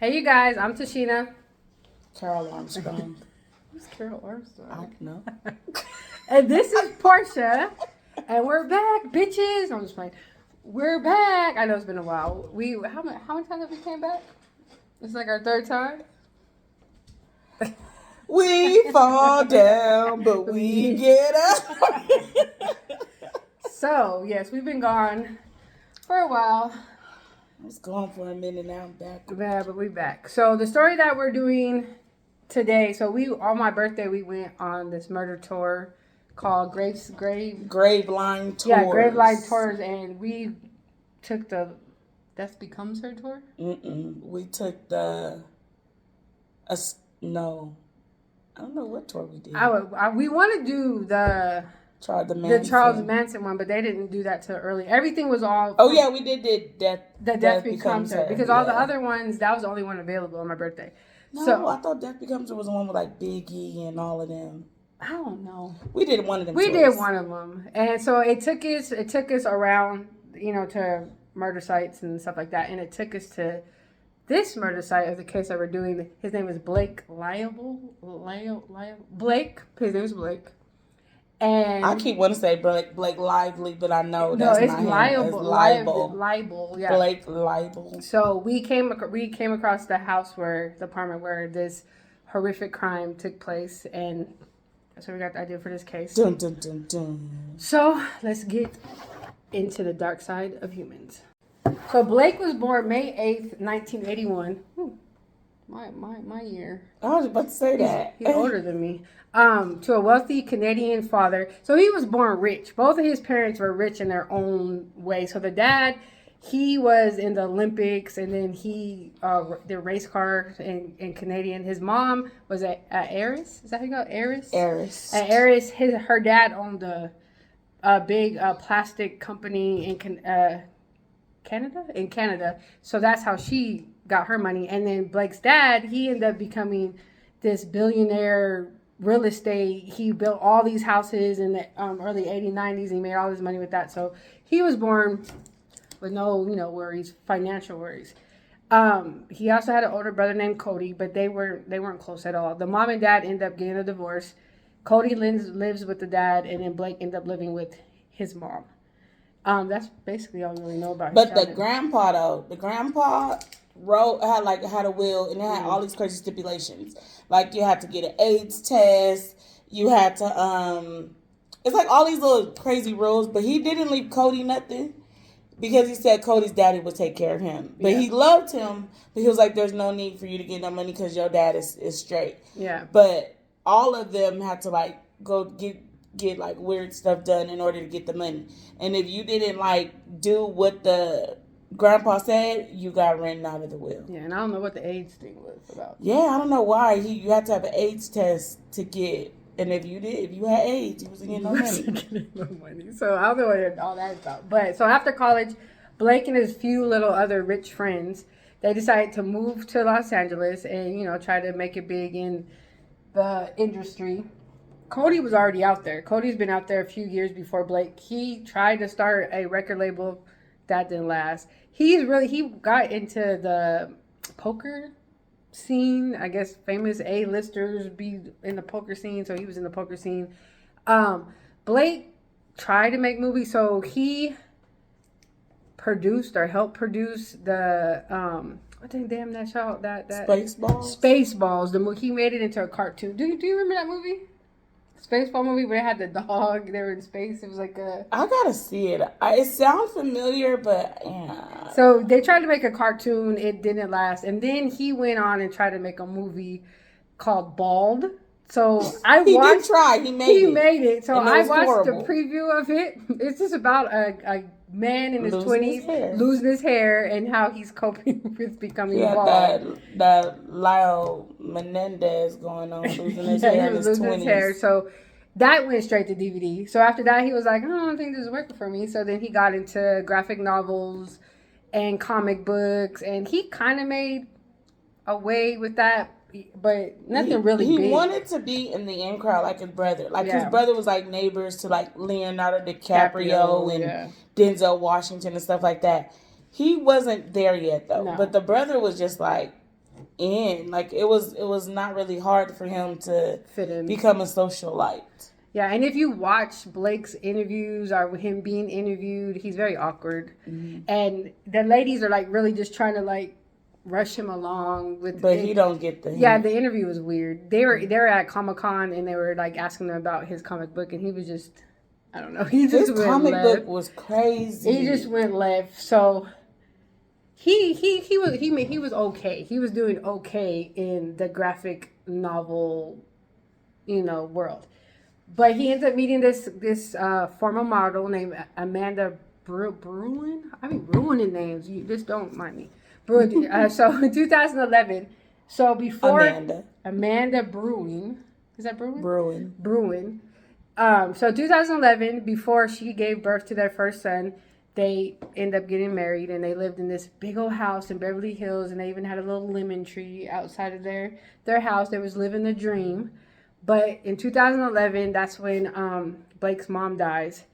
Hey, you guys, I'm Tashina. Carol Armstrong. Who's Carol Armstrong? I don't know. And this is Portia, and we're back, bitches. I'm just playing. We're back. I know it's been a while. How many times have we came back? It's like our third time. We fall down, but we get up. So, yes, we've been gone for a while. I was gone for a minute, now I'm back. Yeah, but we back. So the story that we're doing today, so on my birthday we went on this murder tour called Graveline Tours. Yeah, Graveline Tours, and we took the Death Becomes Her tour. We took no, I don't know what tour we did. We want to do the Charles Manson one, but they didn't do that till early. Everything was all. Oh yeah, we did Death Becomes Her because all the other ones, that was the only one available on my birthday. No, so, I thought Death Becomes Her was the one with like Biggie and all of them. I don't know. We did one of them. We did one of them, and so it took us around, to murder sites and stuff like that, and it took us to this murder site of the case that we're doing. His name is Blake Leibel. Blake. His name is Blake. And I keep wanting to say Blake Lively, but I know that's not him. Leibel, yeah. Blake Leibel. So we came across the apartment where this horrific crime took place, and that's where we got the idea for this case. Dun, dun, dun, dun. So let's get into the dark side of humans. So Blake was born May 8th, 1981. My year. I was about to say that. He's older than me. To a wealthy Canadian father. So he was born rich. Both of his parents were rich in their own way. So the dad, he was in the Olympics, and then he did race car in Canadian. His mom was at Aris. Is that how you go? Aris? Aris. At Aris, her dad owned a big plastic company in Canada. So that's how she got her money. And then Blake's dad, he ended up becoming this billionaire real estate. He built all these houses in the early 80s, 90s. He made all his money with that. So he was born with no, worries, financial worries. He also had an older brother named Cody, but they weren't close at all. The mom and dad ended up getting a divorce. Cody lives with the dad, and then Blake ended up living with his mom. That's basically all you really know about him. But the grandpa had a will, and it had all these crazy stipulations. Like, you had to get an AIDS test. You had to it's like all these little crazy rules. But he didn't leave Cody nothing because he said Cody's daddy would take care of him. But he loved him. But he was like, "There's no need for you to get no money because your dad is straight." Yeah. But all of them had to like go get like weird stuff done in order to get the money. And if you didn't like do what the grandpa said, you got written out of the will. Yeah, and I don't know what the AIDS thing was about. Yeah, I don't know why you had to have an AIDS test to get. And if you had AIDS, you wasn't getting no money. So I don't know what all that is about. But so after college, Blake and his few little other rich friends, they decided to move to Los Angeles and try to make it big in the industry. Cody was already out there. Cody's been out there a few years before Blake. He tried to start a record label. That didn't last. He got into the poker scene. I guess famous A-listers be in the poker scene, so he was in the poker scene. Blake tried to make movies, so he produced or helped produce the what the damn that show that Spaceballs. He made it into a cartoon. Do you remember that movie? Spaceball movie where they had the dog, they were in space. It was like I gotta see it. It sounds familiar, but yeah. So they tried to make a cartoon. It didn't last. And then he went on and tried to make a movie called Bald. So I watched. He did try. He made it. So I watched the preview of it. It's just about a man in his 20s losing his hair and how he's coping with becoming bald. That Lyle Menendez going on losing his hair in his 20s. His hair. So that went straight to DVD. So after that, he was like, I don't think this is working for me. So then he got into graphic novels and comic books, and he kind of made a way with that. But nothing really big. He wanted to be in the in crowd like his brother. Like his brother was like neighbors to like Leonardo DiCaprio and Denzel Washington and stuff like that. He wasn't there yet though. No. But the brother was just like, in. Like it was not really hard for him to fit in, become a socialite. Yeah, and if you watch Blake's interviews or him being interviewed, he's very awkward. Mm-hmm. And the ladies are like really just trying to like rush him along with. But he don't get the. Yeah, the interview was weird. They were at Comic-Con and they were like asking him about his comic book, and he was just, I don't know, he just his went comic left. book was crazy. He just went left. So he was okay. He was doing okay in the graphic novel, world. But he ends up meeting this former model named Amanda Bruin. I mean, ruining names. You just don't mind me. Bruin. So in 2011. So before Amanda Bruin, is that Bruin? Bruin. So 2011, before she gave birth to their first son, they end up getting married, and they lived in this big old house in Beverly Hills, and they even had a little lemon tree outside of their house. They was living the dream. But in 2011, that's when Blake's mom dies,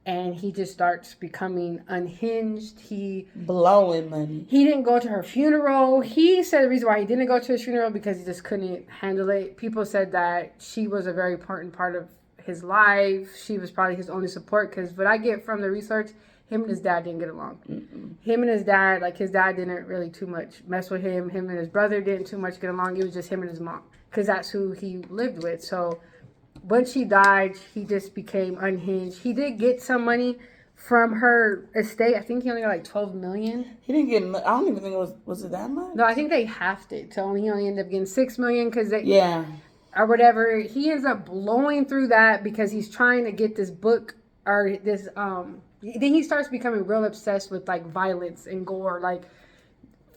and he just starts becoming unhinged. He blowing money. He didn't go to her funeral. He said the reason why he didn't go to his funeral because he just couldn't handle it. People said that she was a very important part of his life. She was probably his only support, because what I get from the research, him and his dad didn't get along. Mm-mm. Him and his dad, like his dad didn't really too much mess with him. Him and his brother didn't too much get along. It was just him and his mom, because that's who he lived with. So when she died, he just became unhinged. He did get some money from her estate. I think he only got like $12 million. He didn't get. I don't even think was it that much. No, I think they halved it. So he only ended up getting $6 million because they or whatever. He ends up blowing through that because he's trying to get this book or this. Then he starts becoming real obsessed with like violence and gore. Like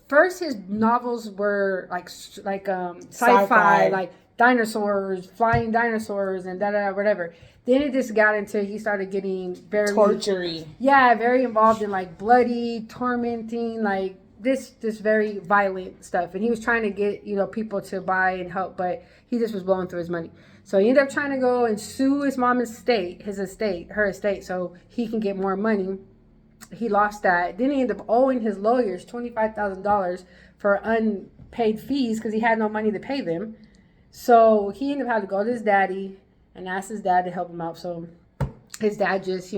first, his novels were like sci-fi, like dinosaurs, flying dinosaurs, and whatever. Then it just got into, he started getting very tortury. Yeah, very involved in like bloody, tormenting, like this very violent stuff. And he was trying to get people to buy and help, but he just was blowing through his money. So he ended up trying to go and sue his mom's estate, her estate, so he can get more money. He lost that. Then he ended up owing his lawyers $25,000 for unpaid fees because he had no money to pay them. So he ended up having to go to his daddy and ask his dad to help him out. So his dad just,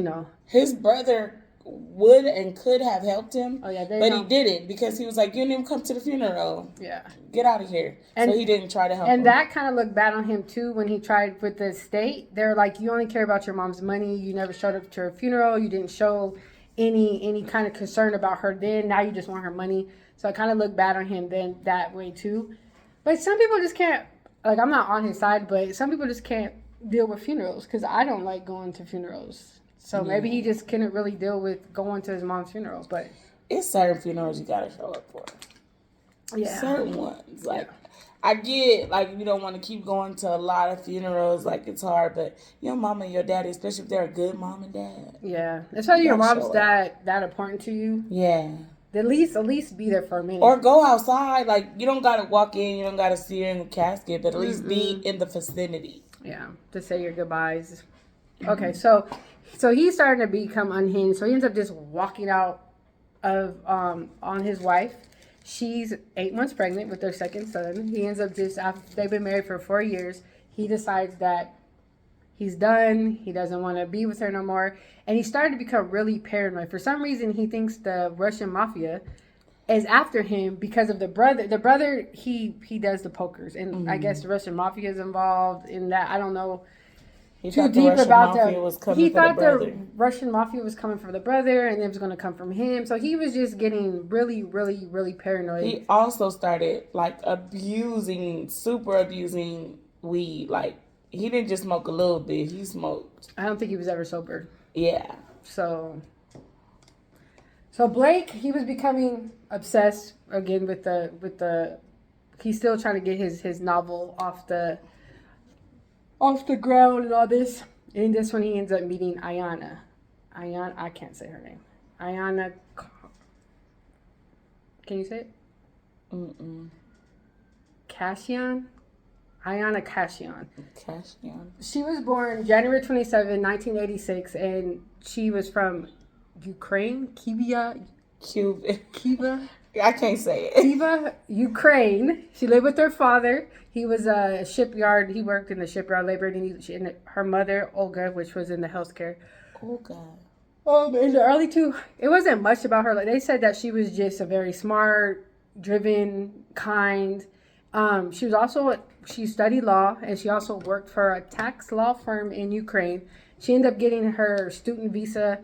His brother would and could have helped him. Oh, yeah, but he didn't because he was like, you didn't even come to the funeral. Yeah. Get out of here. So he didn't try to help him. And that kind of looked bad on him, too, when he tried with the estate. They're like, you only care about your mom's money. You never showed up to her funeral. You didn't show any kind of concern about her then. Now you just want her money. So it kind of looked bad on him then that way, too. But some people just can't, like, I'm not on his side, but some people just can't deal with funerals because I don't like going to funerals. So maybe he just couldn't really deal with going to his mom's funeral. But it's certain funerals you gotta show up for. Yeah. Certain ones. Like I get like you don't want to keep going to a lot of funerals, like it's hard, but your mom and your daddy, especially if they're a good mom and dad. Yeah. Especially your mom's that important to you. Yeah. At least be there for a minute. Or go outside. Like you don't gotta walk in, you don't gotta see her in the casket, but at least be in the vicinity. Yeah. To say your goodbyes. Okay, so he's starting to become unhinged. So he ends up just walking out of on his wife. She's 8 months pregnant with their second son. He ends up just, after they've been married for 4 years, he decides that he's done. He doesn't want to be with her no more. And he started to become really paranoid. For some reason, he thinks the Russian mafia is after him because of the brother. The brother, he does the pokers. And I guess the Russian mafia is involved in that. I don't know. He thought the Russian mafia was coming for the brother. The Russian mafia was coming for the brother, and it was going to come from him. So he was just getting really, really, really paranoid. He also started like super abusing weed. Like he didn't just smoke a little bit; he smoked. I don't think he was ever sober. Yeah. So Blake, he was becoming obsessed again with the. He's still trying to get his novel off the ground and all this. And this one he ends up meeting Iana, I can't say her name. Iana, can you say it? Kasian? Iana Kasian. She was born January 27, 1986, and she was from Ukraine, Cuba. I can't say it. Eva Ukraine. She lived with her father. He was a shipyard. He worked in the shipyard labor. And her mother, Olga, which was in the healthcare. Oh, God. In the early it wasn't much about her. Like, they said that she was just a very smart, driven, kind. She studied law, and she also worked for a tax law firm in Ukraine. She ended up getting her student visa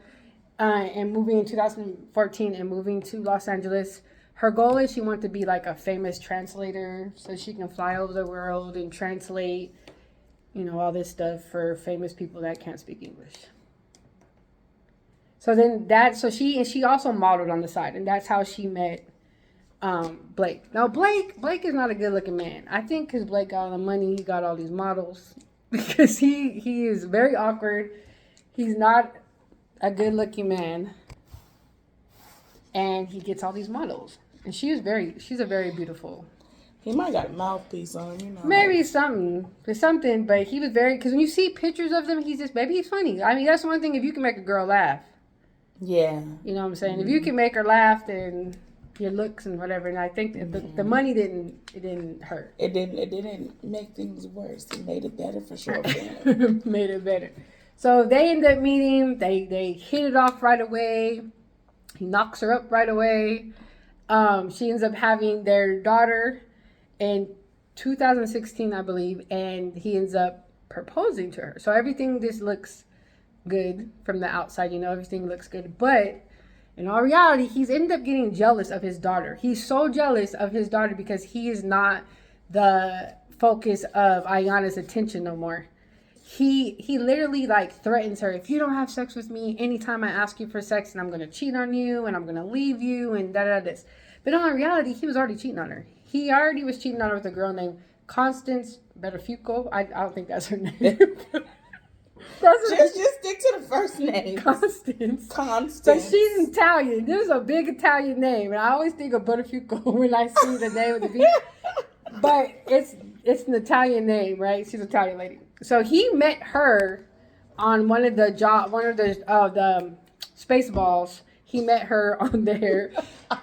and moving in 2014 and moving to Los Angeles. Her goal is she wants to be like a famous translator so she can fly over the world and translate, all this stuff for famous people that can't speak English. So then she also modeled on the side, and that's how she met Blake. Now Blake is not a good looking man. I think because Blake got all the money, he got all these models because he is very awkward. He's not a good looking man, and he gets all these models. And she's a very beautiful. He might got a mouthpiece on, Maybe something, but he was because when you see pictures of them, he's funny. I mean, that's one thing, if you can make a girl laugh. Yeah. You know what I'm saying? If you can make her laugh, then your looks and whatever, and I think the money didn't hurt. It didn't make things worse. It made it better for sure. Made it better. So they end up meeting, they hit it off right away. He knocks her up right away. She ends up having their daughter in 2016, I believe, and he ends up proposing to her. So everything just looks good from the outside, everything looks good. But in all reality, he's ended up getting jealous of his daughter. He's so jealous of his daughter because he is not the focus of Iana's attention no more. He literally threatens her, if you don't have sex with me anytime I ask you for sex, and I'm going to cheat on you and I'm going to leave you and this. But in reality, he was already cheating on her. He already was cheating on her with a girl named Constance Bettafuco. I don't think that's her name. Just stick to the first name. Constance. But she's Italian. This is a big Italian name, and I always think of Butterfuco when I see the name of the beach. But it's an Italian name, right? She's an Italian lady. So he met her on one of the Spaceballs. He met her on there,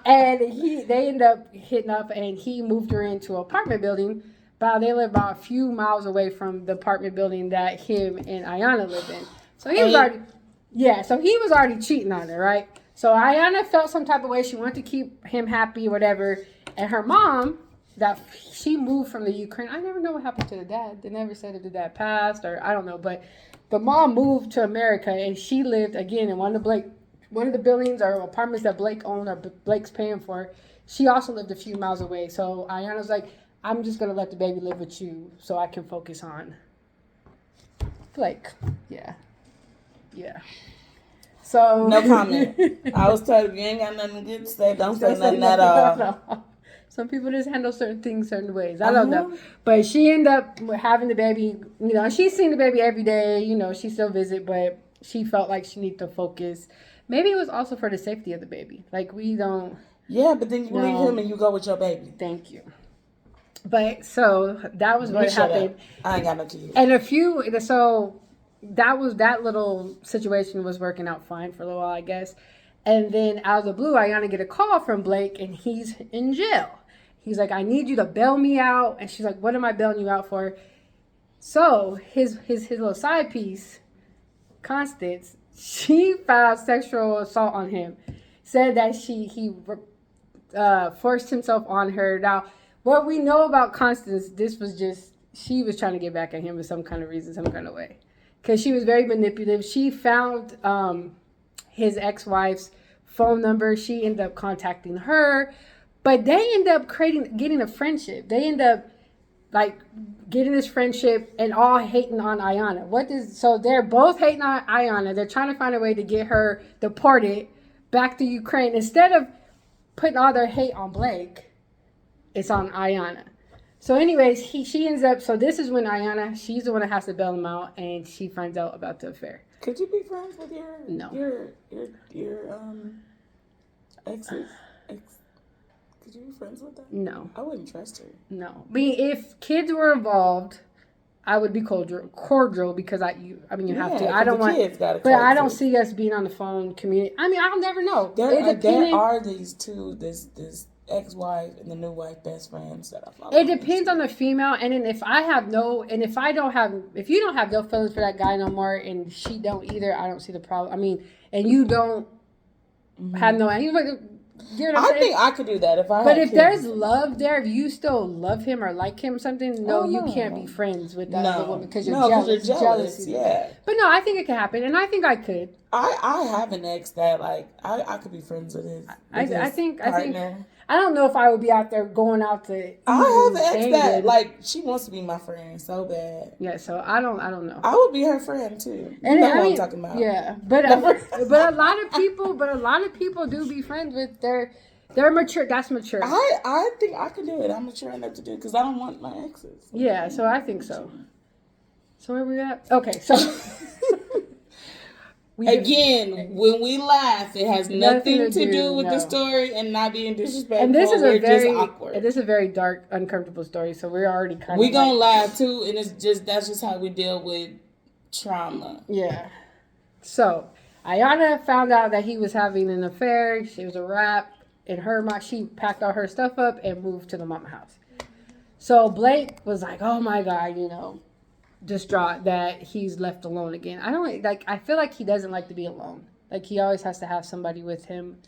and they ended up hitting up, and he moved her into an apartment building. But they live about a few miles away from the apartment building that him and Iana live in. So he was already cheating on her, right? So Iana felt some type of way. She wanted to keep him happy, whatever. And her mom, that she moved from the Ukraine. I never know what happened to the dad. They never said if the dad passed or I don't know. But the mom moved to America, and she lived again in one of the buildings or apartments that Blake owned or Blake's paying for. She also lived a few miles away. So Iana's like, I'm just going to let the baby live with you so I can focus on Blake. Yeah. So. No comment. I was told you ain't got nothing good to say. Don't say nothing at all. No. Some people just handle certain things certain ways. I don't know. But she ended up having the baby, and she's seen the baby every day. She still visit, but she felt like she needed to focus. Maybe it was also for the safety of the baby. We don't. Yeah, but then you leave him and you go with your baby. Thank you. But so that was what happened. I ain't got no kids. And so that little situation was working out fine for a little while, I guess. And then out of the blue, Iana get a call from Blake, and he's in jail. He's like, I need you to bail me out. And she's like, what am I bailing you out for? So his little side piece, Constance, she filed sexual assault on him. Said that he forced himself on her. Now, what we know about Constance, she was trying to get back at him in some kind of reason, some kind of way. Because she was very manipulative. She found his ex-wife's phone number. She ended up contacting her. But they end up getting a friendship. They end up getting this friendship and all hating on Iana. So they're both hating on Iana. They're trying to find a way to get her deported back to Ukraine. Instead of putting all their hate on Blake, it's on Iana. So anyways, she ends up, so this is when Iana, she's the one that has to bail him out, and she finds out about the affair. Could you be friends with your ex's ex? Could you be friends with them? No. I wouldn't trust her. No. I mean, if kids were involved, I would be cordial because you have to. I don't want, but I don't see us being on the phone communicating. I mean, I'll never know. There are these two, this ex-wife and the new wife best friends that I follow. It depends on the female, and then if you don't have no feelings for that guy no more, and she don't either, I don't see the problem. I mean, and you don't have no, and you like, you know what I'm saying? think I could do that if I. But if there's love there, if you still love him or like him or something, no, you can't be friends with that other woman because you're jealous. Jealousy. Yeah. But no, I think it can happen, and I think I could. I have an ex that like I could be friends with his. I think I don't know if I would be out there going out to. I have an ex that like she wants to be my friend so bad. Yeah, so I don't know. I would be her friend too. And what I'm talking about. Yeah, but a lot of people do be friends with they're mature. That's mature. I think I can do it. I'm mature enough to do it because I don't want my exes. Yeah, so I think so. So where we at? Okay, so. Again, when we laugh, it has nothing to do with the story and not being disrespectful. And this is just awkward. And this is a very dark, uncomfortable story. So we're already kind of. We gonna laugh too, and that's just how we deal with trauma. Yeah. So Iana found out that he was having an affair. She was a wrap. In her mind, she packed all her stuff up and moved to the mama house. So Blake was like, "Oh my God, distraught that he's left alone again." I feel like he doesn't like to be alone. Like he always has to have somebody with him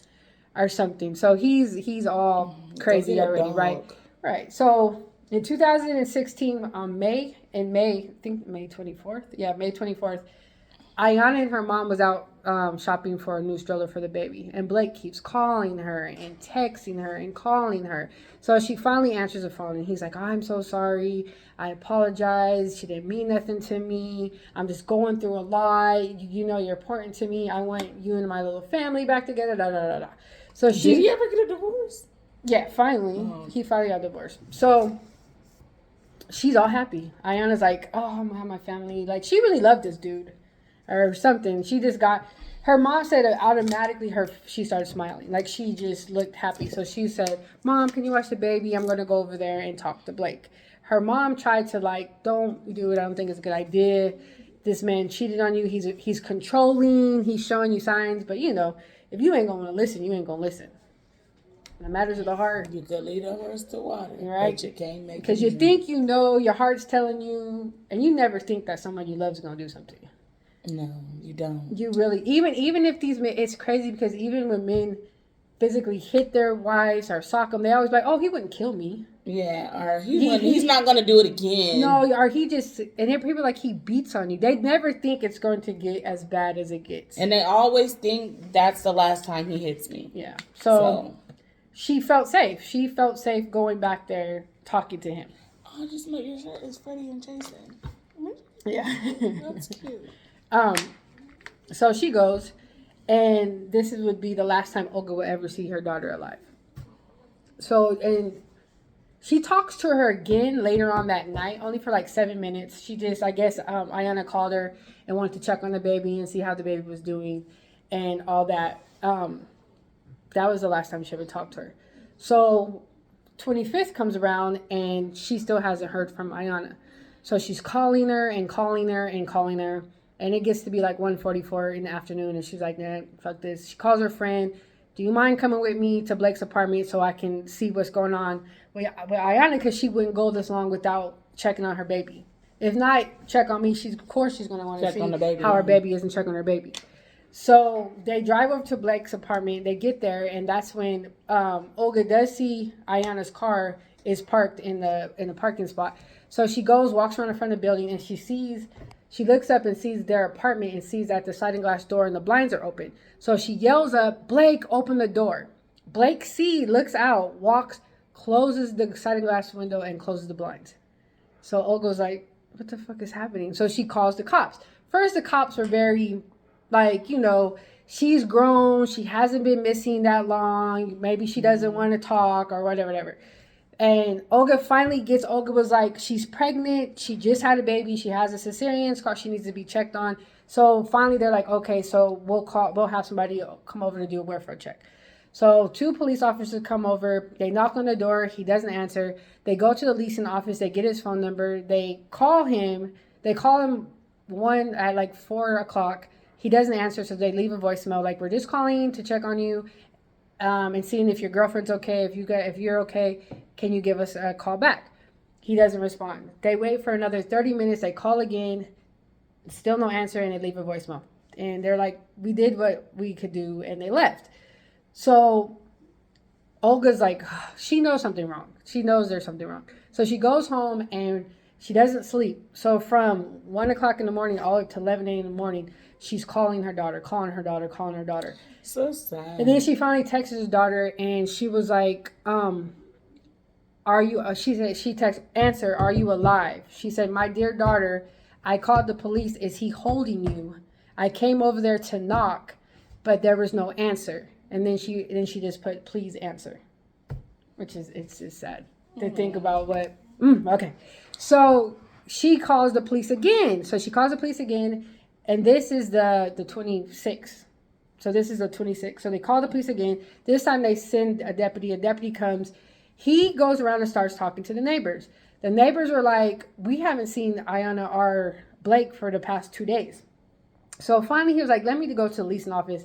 or something. So he's all crazy already, right? Right. So in 2016 on May 24th. Yeah, May 24th, Iana and her mom was out shopping for a new stroller for the baby. And Blake keeps calling her and texting her and calling her. So she finally answers the phone and he's like, "I'm so sorry. I apologize. She didn't mean nothing to me. I'm just going through a lot. You're important to me. I want you and my little family back together." Da, da, da, da. So did he ever get a divorce? Yeah, finally. He finally got divorced. So she's all happy. Iana's like, "Oh, I'm gonna have my family." Like she really loved this dude or something. She just got, her mom said that automatically she started smiling. Like she just looked happy. So she said, "Mom, can you watch the baby? I'm going to go over there and talk to Blake." Her mom tried to "Don't do it. I don't think it's a good idea. This man cheated on you. He's controlling. He's showing you signs. But if you ain't going to listen, you ain't going to listen. The matters of the heart. You could lead a horse to water, right? But you can't make it. Because you think your heart's telling you, and you never think that someone you love is going to do something to you. No, you don't. You really, even if these men, it's crazy because even when men physically hit their wives or sock them, they always be like, "Oh, he wouldn't kill me." Yeah, or he's not going to do it again. No, or he just, and then people like he beats on you. They never think it's going to get as bad as it gets. And they always think that's the last time he hits me. Yeah. So she felt safe. She felt safe going back there talking to him. Oh, just make your shirt is Freddie and Jason. Yeah. That's cute. So she goes, and this would be the last time Olga would ever see her daughter alive. So, and she talks to her again later on that night, only for 7 minutes. She just, I guess, Iana called her and wanted to check on the baby and see how the baby was doing and all that. That was the last time she ever talked to her. So 25th comes around and she still hasn't heard from Iana. So she's calling her and calling her and calling her. And it gets to be 1:44 in the afternoon. And she's like, "Nah, fuck this." She calls her friend. "Do you mind coming with me to Blake's apartment so I can see what's going on with Iana?" Because she wouldn't go this long without checking on her baby. If not, check on me. Of course she's going to want to see how her baby is and check on her baby. So they drive over to Blake's apartment. They get there. And that's when Olga does see Iana's car is parked in the parking spot. So she goes, walks around in front of the building, and she looks up and sees their apartment and sees that the sliding glass door and the blinds are open. So she yells up, "Blake, open the door." Blake looks out, walks, closes the sliding glass window and closes the blinds. So Olga's like, "What the fuck is happening?" So she calls the cops. First, the cops were very, she's grown. She hasn't been missing that long. Maybe she doesn't want to talk or whatever. And Olga was like, she's pregnant. She just had a baby. She has a cesarean scar. She needs to be checked on. So finally they're like, "Okay, so we'll have somebody come over to do a welfare check." So 2 police officers come over. They knock on the door. He doesn't answer. They go to the leasing office. They get his phone number. They call him. They call him one at 4 o'clock. He doesn't answer. So they leave a voicemail. "We're just calling to check on you. and seeing if your girlfriend's okay. If you're okay, can you give us a call back? He doesn't respond. They wait for another 30 minutes. They call again. Still no answer, and they leave a voicemail. And they're like, we did what we could do, and they left. So Olga's like, she knows something wrong. She knows there's something wrong. So she goes home, and she doesn't sleep. So from 1 o'clock in the morning all the way to 11 a.m. in the morning, she's calling her daughter. So sad. And then she finally texts her daughter, and she was like, are you, she texted, answer, are you alive? She said, my dear daughter, I called the police. Is he holding you? I came over there to knock, but there was no answer. And then she just put, please answer. Which is, it's just sad to think about what, okay. So she calls the police again. And this is the 26th. So this is the 26th. So they call the police again. This time they send a deputy. A deputy comes. He goes around and starts talking to the neighbors. The neighbors are like, we haven't seen Iana or Blake for the past 2 days. So finally he was like, let me go to the leasing office.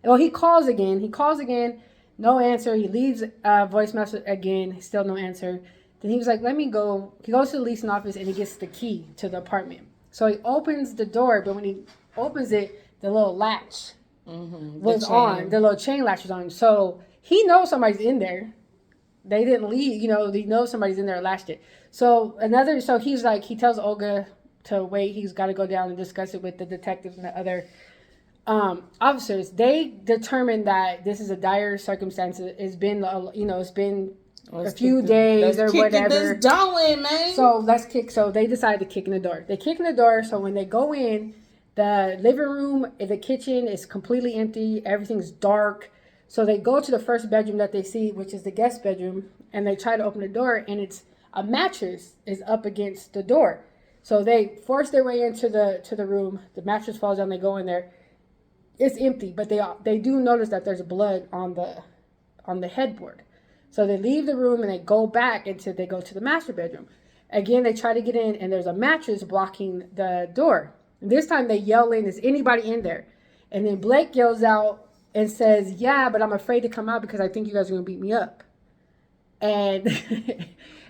Well, he calls again. No answer. He leaves a voice message again. Still no answer. Then he was like, let me go. He goes to the leasing office and he gets the key to the apartment. So he opens the door, but when he opens it, the little latch was on. The little chain latch was on. So he knows somebody's in there. They didn't leave, they know somebody's in there and latched it. So he's like, he tells Olga to wait. He's got to go down and discuss it with the detectives and the other officers. They determined that this is a dire circumstance. It's been, it's been a few days or whatever. This going, man. So they decided to kick in the door. They kick in the door. So when they go in, the living room, the kitchen is completely empty. Everything's dark. So they go to the first bedroom that they see, which is the guest bedroom, and they try to open the door, and it's a mattress is up against the door. So they force their way into the room. The mattress falls down. They go in there. It's empty, but they do notice that there's blood on the headboard. So they leave the room and they go back until they go to the master bedroom. Again, they try to get in, and there's a mattress blocking the door. And this time they yell in, is anybody in there? And then Blake yells out and says, yeah, but I'm afraid to come out because I think you guys are going to beat me up. And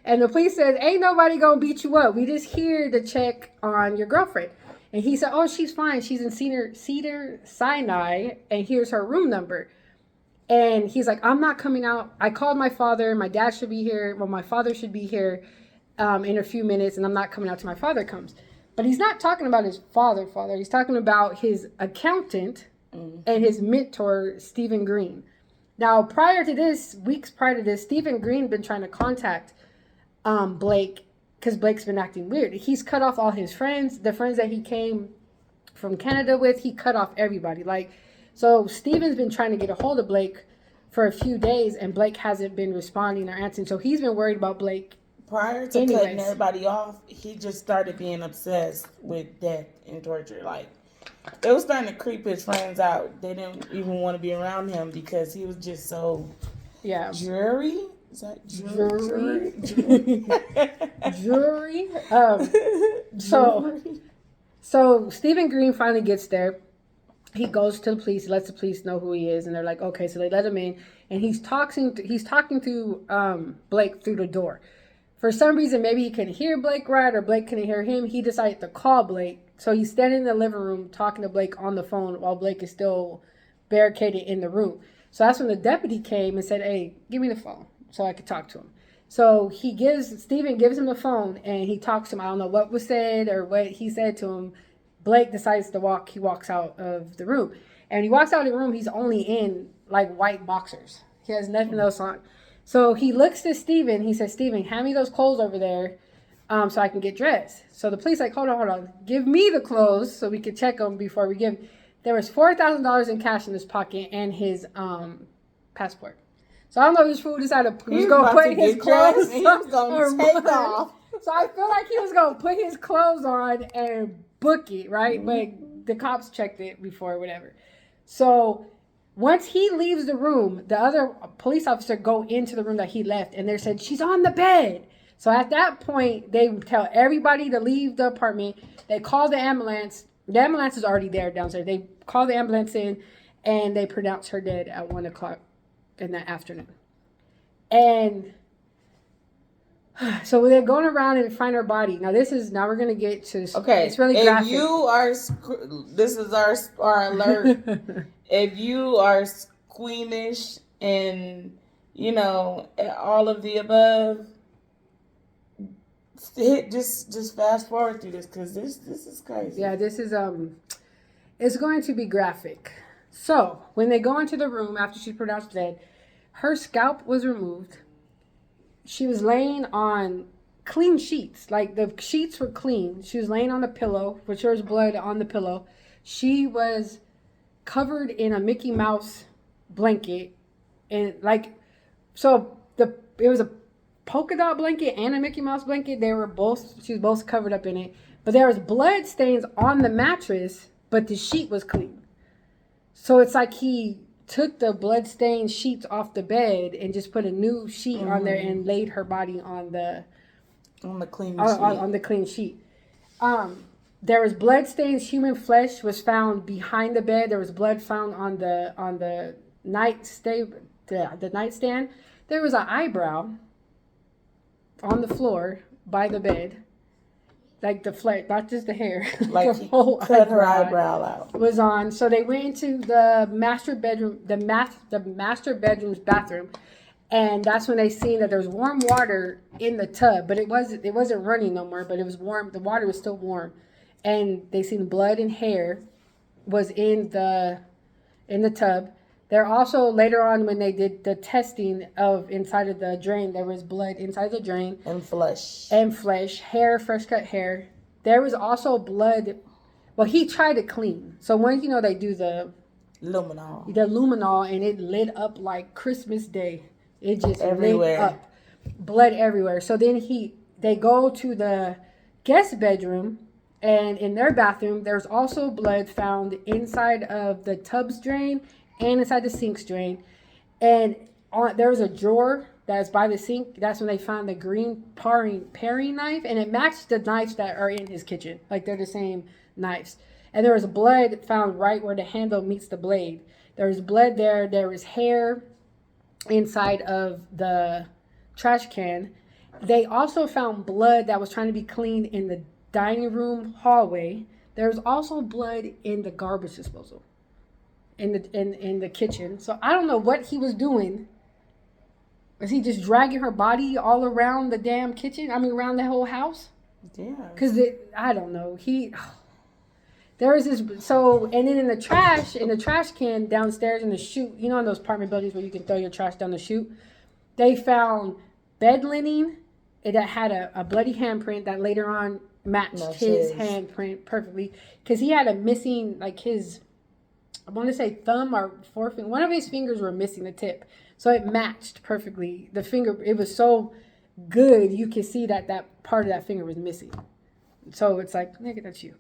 and the police says, ain't nobody going to beat you up. We just here to check on your girlfriend. And he said, oh, she's fine. She's in Cedar Sinai, and here's her room number. And he's like, I'm not coming out. I called my father. My dad should be here. Well, my father should be here in a few minutes, and I'm not coming out till my father comes. But he's not talking about his father. He's talking about his accountant and his mentor, Stephen Green. Now, weeks prior to this, Stephen Green been trying to contact Blake because Blake's been acting weird. He's cut off all his friends, the friends that he came from Canada with. He cut off everybody. So Stephen's been trying to get a hold of Blake for a few days, and Blake hasn't been responding or answering. So he's been worried about Blake. Prior to cutting everybody off, he just started being obsessed with death and torture. It was starting to creep his friends out. They didn't even want to be around him because he was just so dreary. Is that jury? Jury. So Stephen Green finally gets there. He goes to the police, lets the police know who he is, and they're like, okay, so they let him in, and he's talking to Blake through the door. For some reason, maybe he couldn't hear Blake right, or Blake couldn't hear him. He decided to call Blake. So he's standing in the living room talking to Blake on the phone while Blake is still barricaded in the room. So that's when the deputy came and said, hey, give me the phone so I could talk to him. So Stephen gives him the phone, and he talks to him. I don't know what was said or what he said to him. Blake decides to walk. He walks out of the room. And when he walks out of the room, he's only in white boxers. He has nothing else on. So he looks to Stephen. He says, Stephen, hand me those clothes over there so I can get dressed. So the police hold on. Give me the clothes so we can check them before we give him. There was $4,000 in cash in his pocket and his passport. So I don't know if this fool decided he was going to put his clothes on. He was going to take off. So I feel like he was going to put his clothes on and book it, right? But the cops checked it before, whatever. So once he leaves the room, the other police officer go into the room that he left, and they said, she's on the bed. So at that point, they tell everybody to leave the apartment. They call the ambulance. The ambulance is already there downstairs. They call the ambulance in, and they pronounce her dead at 1 o'clock in the afternoon. And so they're going around and find her body. Now we're gonna get to okay. It's really graphic. If you are, this is our alert. If you are squeamish and all of the above, just fast forward through this because this is crazy. Yeah, this is it's going to be graphic. So when they go into the room after she's pronounced dead, her scalp was removed. She was laying on clean sheets. Like, the sheets were clean. She was laying on the pillow, which there was blood on the pillow. She was covered in a Mickey Mouse blanket. And, like, so it was a polka dot blanket and a Mickey Mouse blanket. She was both covered up in it. But there was blood stains on the mattress, but the sheet was clean. So it's like he took the blood-stained sheets off the bed and just put a new sheet on there and laid her body on the clean sheet. On the clean sheet. There was blood-stained human flesh was found behind the bed. There was blood found on the nightstand. The nightstand. There was an eyebrow on the floor by the bed. Like the flesh, not just the hair. Like the whole cut her eyebrow out. Was on. So they went into the master bedroom, the master bedroom's bathroom, and that's when they seen that there's warm water in the tub, but it wasn't running no more, but it was warm. The water was still warm, and they seen blood and hair was in the tub. There also, later on, when they did the testing of inside of the drain, there was blood inside the drain. And flesh. Hair, fresh cut hair. There was also blood. Well, he tried to clean. So when, they do the luminol, and it lit up like Christmas Day. It just everywhere. Lit up. Blood everywhere. So then they go to the guest bedroom, and in their bathroom, there's also blood found inside of the tub's drain and inside the sink's drain. And there was a drawer that's by the sink. That's when they found the green paring knife, and it matched the knives that are in his kitchen. Like, they're the same knives. And there was blood found right where the handle meets the blade. There was blood there. There was hair inside of the trash can. They also found blood that was trying to be cleaned in the dining room hallway. There was also blood in the garbage disposal. In the kitchen. So I don't know what he was doing. Was he just dragging her body all around the damn kitchen? I mean, around the whole house? Yeah. Because I don't know. There was this, and then in the trash can downstairs in the chute, in those apartment buildings where you can throw your trash down the chute, they found bed linen that had a bloody handprint that later on matched his handprint perfectly. Because he had a missing, like, his, I want to say thumb or forefinger. One of his fingers were missing the tip. So it matched perfectly. The finger, it was so good, you could see that part of that finger was missing. So it's like, nigga, that's you.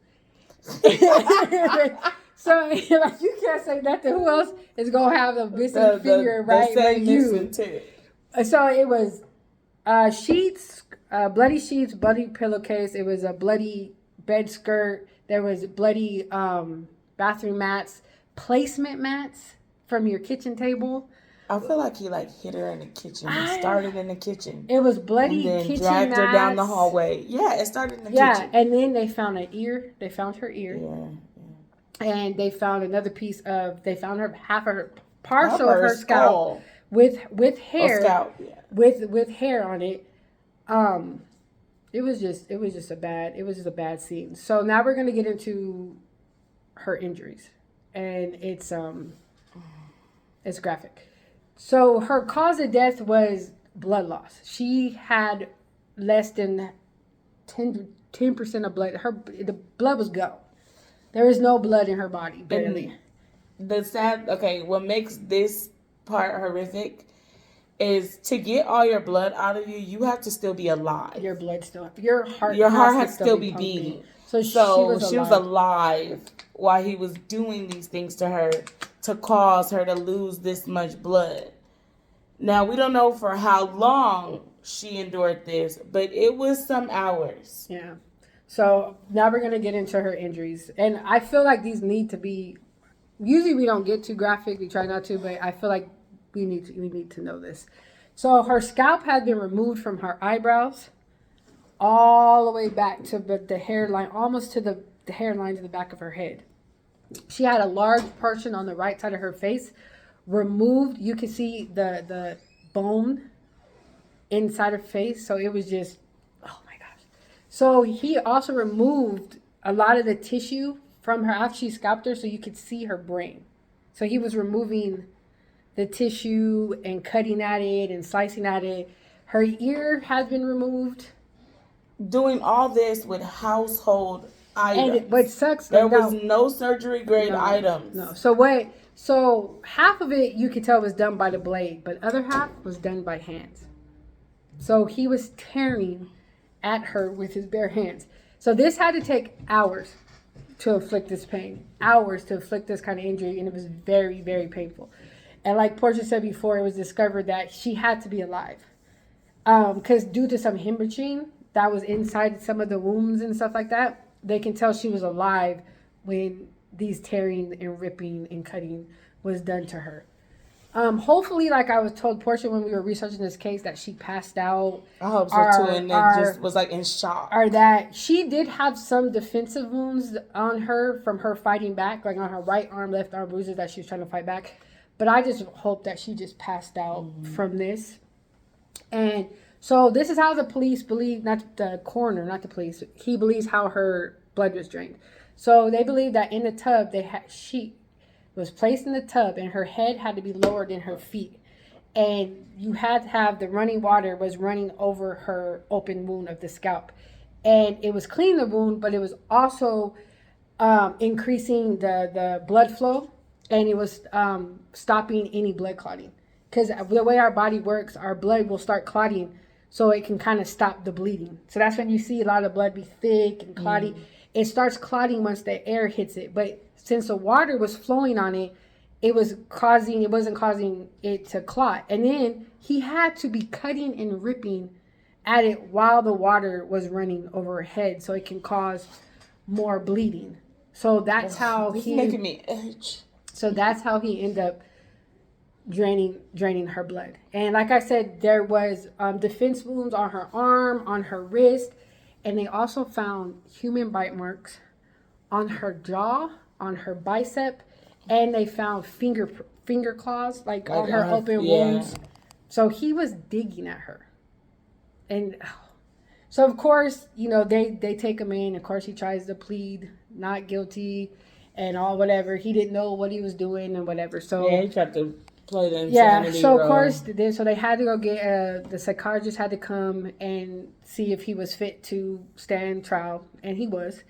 So, like, you can't say nothing. Who else is going to have a missing finger right like you? So it was sheets, bloody sheets, bloody pillowcase. It was a bloody bed skirt. There was bloody bathroom mats. Placement mats from your kitchen table. I feel like he hit her in the kitchen. He started in the kitchen. It was bloody and then kitchen dragged her down the mats. hallway. Yeah, it started in the kitchen. Yeah, and then they found an ear. They found her ear. Yeah. And they found another piece of. They found partial of her scalp with hair. Scalp, yeah. With hair on it. It was just a bad scene. So now we're gonna get into her injuries. And it's graphic. So her cause of death was blood loss. She had less than 10% of blood. The blood was gone. There is no blood in her body, barely. What makes this part horrific is to get all your blood out of you, you have to still be alive. Your heart has to still be beating. So she was alive while he was doing these things to her to cause her to lose this much blood. Now, we don't know for how long she endured this, but it was some hours. Yeah. So now we're going to get into her injuries. And I feel like these need to be, usually we don't get too graphic, we try not to, but I feel like we need to know this. So her scalp had been removed from her eyebrows all the way back to the hairline, almost to the hairline to the back of her head. She had a large portion on the right side of her face removed. You could see the bone inside her face. So it was just, oh my gosh. So he also removed a lot of the tissue from her after she scalped her so you could see her brain. So he was removing the tissue and cutting at it and slicing at it. Her ear has been removed. Doing all this with household items. And what sucks, there was no surgery grade items. No. So half of it you could tell was done by the blade, but other half was done by hands. So he was tearing at her with his bare hands. So this had to take hours to inflict this pain, hours to inflict this kind of injury, and it was very, very painful. And like Portia said before, it was discovered that she had to be alive. Because due to some hemorrhaging that was inside some of the wounds and stuff like that, they can tell she was alive when these tearing and ripping and cutting was done to her. Hopefully, like I was told Portia when we were researching this case, that she passed out. I hope so too, and then just was like in shock. Or that she did have some defensive wounds on her from her fighting back, like on her right arm, left arm bruises that she was trying to fight back. But I just hope that she just passed out from this. And so this is how the police believe, not the coroner, not the police. He believes how her blood was drained. So they believe that in the tub, she was placed in the tub and her head had to be lower than her feet. And you had to have the running water was running over her open wound of the scalp. And it was cleaning the wound, but it was also increasing the blood flow. And it was stopping any blood clotting. Because the way our body works, our blood will start clotting so it can kind of stop the bleeding. So that's when you see a lot of blood be thick and clotty. It starts clotting once the air hits it. But since the water was flowing on it, it wasn't causing it to clot. And then he had to be cutting and ripping at it while the water was running over her head so it can cause more bleeding. So that's how he's making me itch. So that's how he ended up draining her blood. And like I said, there was defense wounds on her arm, on her wrist, and they also found human bite marks on her jaw, on her bicep, and they found finger claws like on her open wounds. So he was digging at her. And so of course, they take him in. Of course, he tries to plead not guilty and all whatever. He didn't know what he was doing and whatever. So he tried to play the insanity so role. Of course, so they had to go get the psychologist had to come and see if he was fit to stand trial, and he was.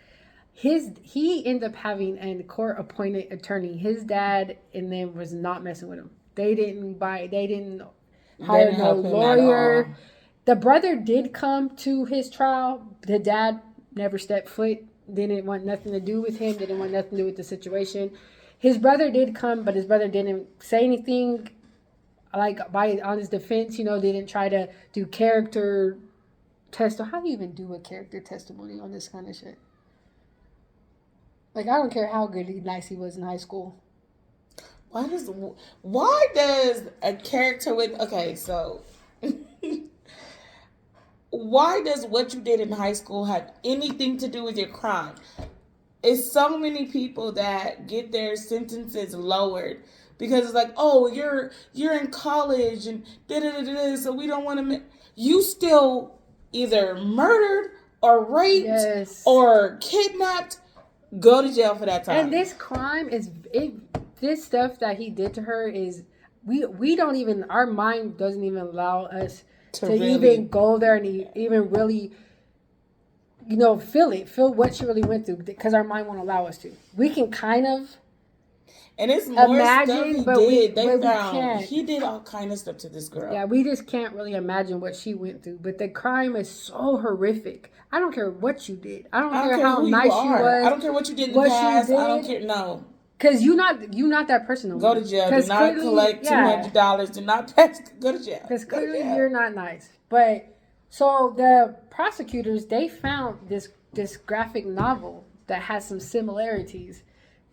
He ended up having a court appointed attorney. His dad and them was not messing with him. They didn't hire no lawyer. The brother did come to his trial. The dad never stepped foot. Didn't want nothing to do with him. Didn't want nothing to do with the situation. His brother did come, but his brother didn't say anything on his defense. Didn't try to do character test. How do you even do a character testimony on this kind of shit? Like, I don't care how nice he was in high school. Why does a character with... Okay, so... Why does what you did in high school have anything to do with your crime? It's so many people that get their sentences lowered because it's like, oh, you're in college and da-da-da-da, so we don't want to... You still either murdered or raped or kidnapped. Go to jail for that time. And this crime this stuff that he did to her is, we don't even, our mind doesn't even allow us to really, even go there and even really, feel what she really went through, because our mind won't allow us to. We can kind of and it's more imagine, stuff he did. They found he did all kind of stuff to this girl. Yeah, we just can't really imagine what she went through. But the crime is so horrific. I don't care what you did. I don't care how nice you was. I don't care what you did in the past. I don't care. No. Because you're not that person no more. Go to jail. Do not collect $200. Do not pass. Go to jail. Because clearly you're not nice. But so the prosecutors, they found this graphic novel that has some similarities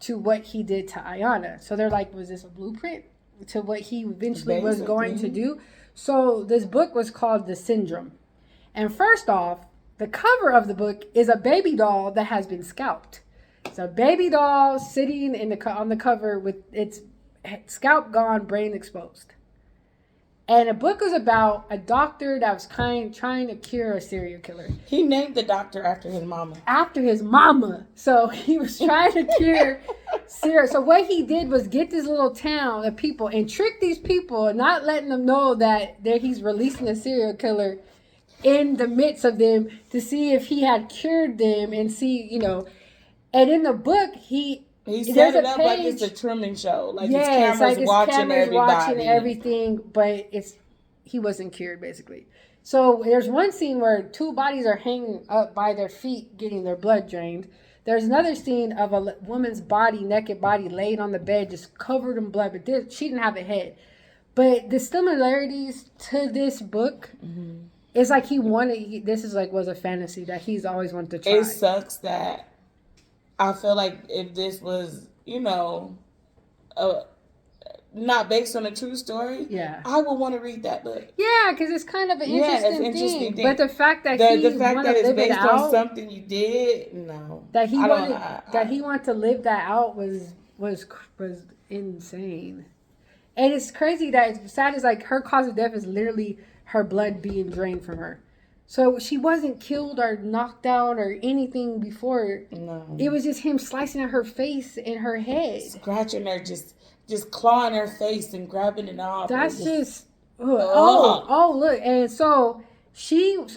to what he did to Iana. So they're like, was this a blueprint? to what he eventually was going to Basically. do. So this book was called The Syndrome. And first off, the cover of the book is a baby doll that has been scalped. It's a baby doll sitting on the cover with its scalp gone, brain exposed. And the book was about a doctor that was trying to cure a serial killer. He named the doctor after his mama. After his mama. So he was trying to cure serial. So what he did was get this little town of people and trick these people and not letting them know that he's releasing a serial killer in the midst of them to see if he had cured them and see, And in the book, he set it up like it's a Truman Show. Like his camera's like his watching camera's everybody. watching everything, but he wasn't cured, basically. So there's one scene where 2 bodies are hanging up by their feet, getting their blood drained. There's another scene of a woman's body, naked body, laid on the bed, just covered in blood, but she didn't have a head. But the similarities to this book, it's like was a fantasy that he's always wanted to try. It sucks that I feel like if this was, not based on a true story, I would want to read that book. Yeah, because it's kind of an interesting thing. But the fact that it's based on something you did, no. That he wanted to live that out was insane. And it's crazy that it's sad is like her cause of death is literally her blood being drained from her. So she wasn't killed or knocked out or anything before. No. It was just him slicing at her face and her head. Scratching her, just clawing her face and grabbing it off. That's look. And so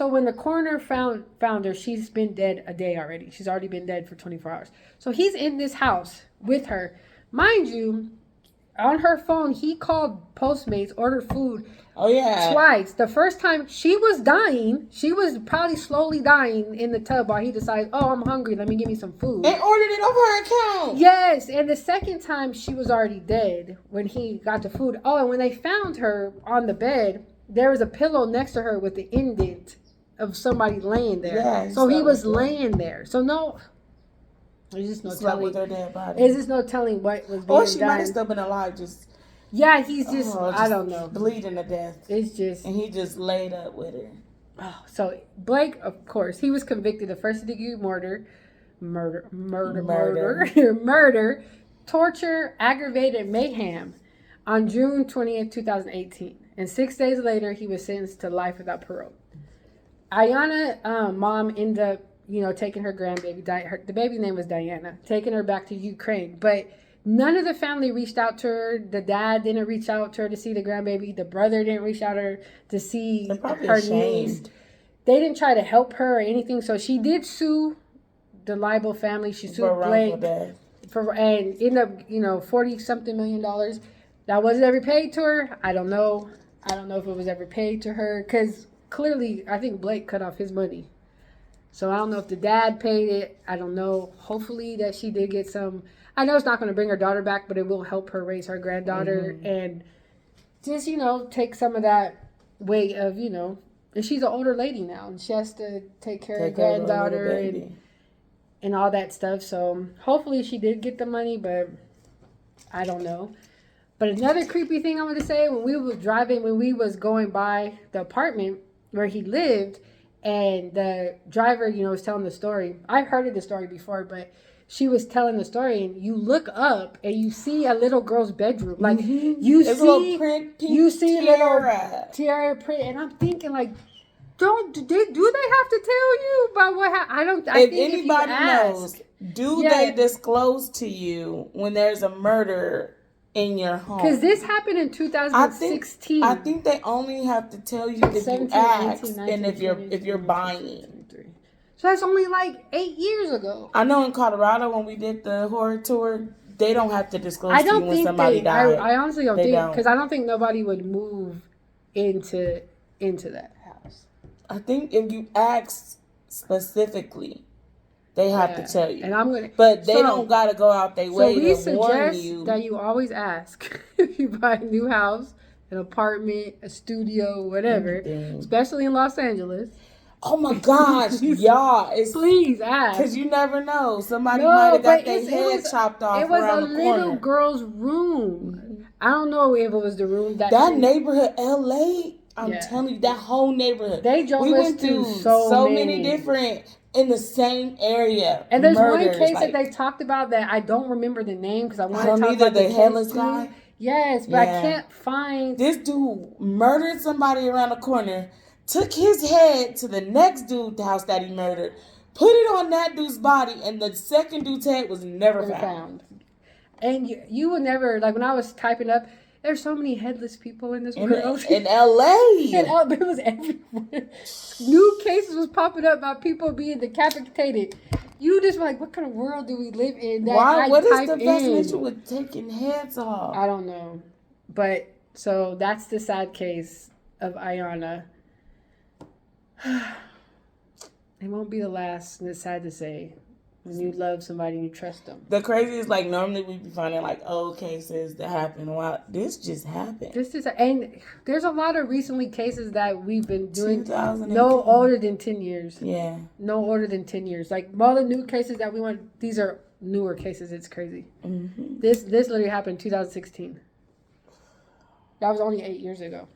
when the coroner found her, she's been dead a day already. She's already been dead for 24 hours. So he's in this house with her. Mind you, on her phone, he called Postmates, ordered food. Oh, yeah. Twice. The first time she was dying, she was probably slowly dying in the tub while he decided, I'm hungry, let me give me some food. And ordered it off her account. Yes, and the second time she was already dead when he got the food. Oh, and when they found her on the bed, there was a pillow next to her with the indent of somebody laying there. Yeah, so he was laying there. So no... There's just no telling. With her dead body. There's just no telling what was being done. Or she might have still been alive, Yeah, he's just I don't know. Bleeding to death. It's just... And he just laid up with her. Oh, so Blake, of course, he was convicted of first-degree murder, torture, aggravated mayhem on June 20th, 2018. And 6 days later, he was sentenced to life without parole. Iana, mom, ended up taking her grandbaby. The baby's name was Diana. Taking her back to Ukraine. But none of the family reached out to her. The dad didn't reach out to her to see the grandbaby. The brother didn't reach out to her to see her niece. They didn't try to help her or anything. So she did sue the Leibel family. She sued Blake. And ended up, $40-something million. That wasn't ever paid to her. I don't know. I don't know if it was ever paid to her. Because clearly, I think Blake cut off his money. So I don't know if the dad paid it. I don't know. Hopefully that she did get some. I know it's not going to bring her daughter back, but it will help her raise her granddaughter and just, take some of that weight of, and she's an older lady now and she has to take care of her granddaughter and all that stuff. So hopefully she did get the money, but I don't know. But another creepy thing I want to say, when we was going by the apartment where he lived, and the driver, was telling the story. I've heard of the story before, but she was telling the story, and you look up and you see a little girl's bedroom. Like you see a little tiara print, and I'm thinking like, do they have to tell you about what happened? If anybody knows, they disclose to you when there's a murder in your home? Because this happened in 2016. I think they only have to tell you if you ask and if you're buying. So that's only like 8 years ago. I know in Colorado when we did the horror tour, they don't have to disclose to you when somebody died. I honestly don't think, because I don't think nobody would move into that house. I think if you ask specifically, they have to tell you. And but they don't got to go out their way to warn you. So we suggest that you always ask if you buy a new house, an apartment, a studio, whatever, especially in Los Angeles. Oh my gosh, y'all. Please ask. Because you never know. Somebody might have got their head chopped off. It was a little girl's room. I don't know if it was the room that neighborhood, LA. I'm telling you, that whole neighborhood. They drove us went through through so many different in the same area. And there's murders, one case that they talked about that I don't remember the name because I want to talk either about the headless guy. Yes, but I can't find. This dude murdered somebody around the corner, took his head to the next dude's house that he murdered, put it on that dude's body, and the second dude's head was never found. And you would never, like when I was typing up, there's so many headless people in this world. In LA. It was everywhere. New cases was popping up about people being decapitated. You just were like, what kind of world do we live in? That what is the fascination with taking heads off? I don't know. But, so that's the sad case of Iana. It won't be the last, and it's sad to say. When you love somebody and you trust them. The craziest, like, normally we'd be finding, like, old cases that happen. Wow, this just happened. And there's a lot of recently cases that we've been doing. 2018. No older than 10 years. Yeah. No older than 10 years. Like, all the new cases that we want, these are newer cases. It's crazy. Mm-hmm. This literally happened in 2016. That was only 8 years ago.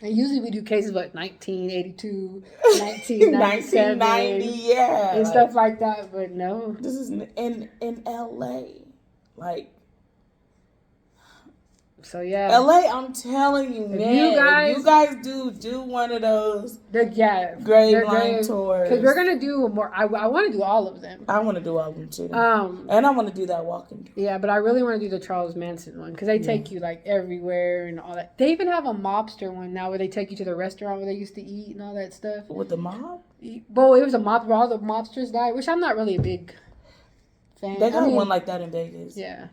And usually we do cases like 1982, 1997, 1990, yeah, and stuff like that. But no, this is in LA, like. So yeah, LA. I'm telling you, man. You guys do one of those. Grave line tours. Because we're gonna do more. I want to do all of them. I want to do all of them too. And I want to do that walking tour. Yeah, but I really want to do the Charles Manson one because they take you like everywhere and all that. They even have a mobster one now where they take you to the restaurant where they used to eat and all that stuff. With the mob? Well, it was a mob where all the mobsters died, which I'm not really a big fan. They got one like that in Vegas. Yeah.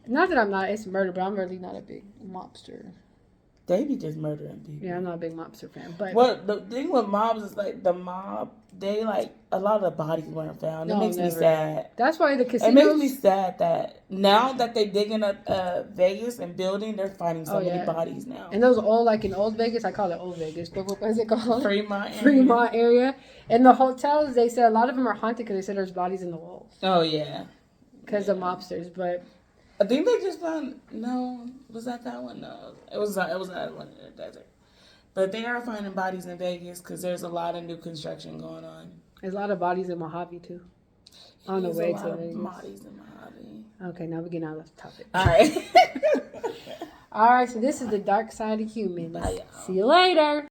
Not that I'm not, it's murder, but I'm really not a big mobster. They be just murdering people. Yeah, I'm not a big mobster fan. But the thing with mobs is like the mob, they like a lot of the bodies weren't found. It makes me sad. That's why the casinos. It makes me sad that now that they're digging up Vegas and building, they're finding so many bodies now. And those old, like in Old Vegas, I call it Old Vegas, but what is it called? Fremont area. And the hotels, they said a lot of them are haunted because they said there's bodies in the walls. Oh yeah. Because of mobsters, but. I think they just found, was that one? No, it was that one in the desert. But they are finding bodies in Vegas because there's a lot of new construction going on. There's a lot of bodies in Mojave too. On the way to Vegas. There's a lot of bodies in Mojave. Okay, now we're getting out of the topic. All right. All right, so this is the dark side of humans. Bye, y'all. See you later.